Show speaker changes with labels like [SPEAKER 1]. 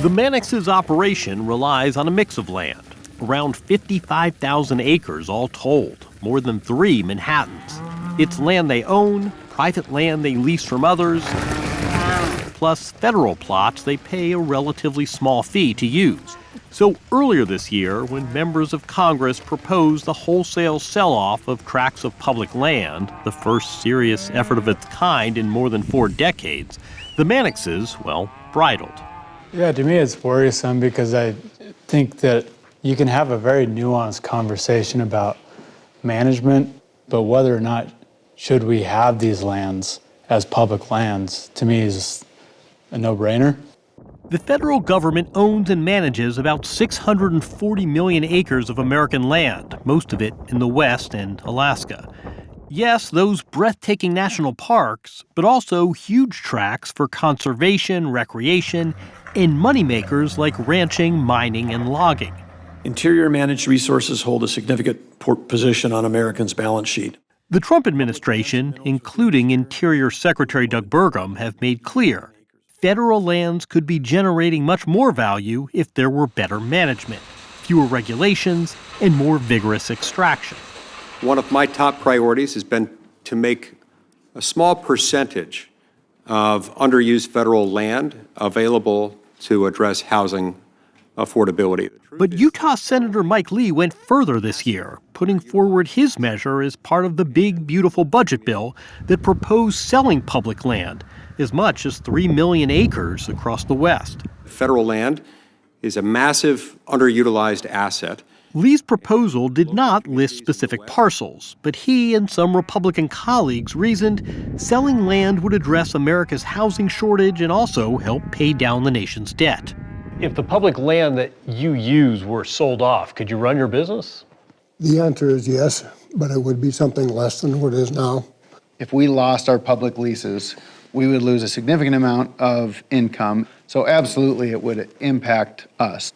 [SPEAKER 1] The Mannix's operation relies on a mix of land, around 55,000 acres all told, more than 3 Manhattans. It's land they own, private land they lease from others, plus federal plots they pay a relatively small fee to use. So earlier this year, when members of Congress proposed the wholesale sell-off of tracts of public land, the first serious effort of its kind in more than 4 decades, the Mannixes, bridled.
[SPEAKER 2] Yeah, to me it's worrisome because I think that you can have a very nuanced conversation about management, but whether or not should we have these lands as public lands, to me is a no-brainer.
[SPEAKER 1] The federal government owns and manages about 640 million acres of American land, most of it in the West and Alaska. Yes, those breathtaking national parks, but also huge tracts for conservation, recreation, and moneymakers like ranching, mining, and logging.
[SPEAKER 3] Interior managed resources hold a significant position on Americans' balance sheet.
[SPEAKER 1] The Trump administration, including Interior Secretary Doug Burgum, have made clear federal lands could be generating much more value if there were better management, fewer regulations, and more vigorous extraction.
[SPEAKER 4] One of my top priorities has been to make a small percentage of underused federal land available to address housing affordability.
[SPEAKER 1] But Utah Senator Mike Lee went further this year, putting forward his measure as part of the big, beautiful budget bill that proposed selling public land, as much as 3 million acres across the West.
[SPEAKER 4] Federal land is a massive underutilized asset.
[SPEAKER 1] Lee's proposal did not list specific parcels, but he and some Republican colleagues reasoned selling land would address America's housing shortage and also help pay down the nation's debt.
[SPEAKER 5] If the public land that you use were sold off, could you run your business?
[SPEAKER 6] The answer is yes, but it would be something less than what it is now.
[SPEAKER 7] If we lost our public leases, we would lose a significant amount of income. So absolutely, it would impact us.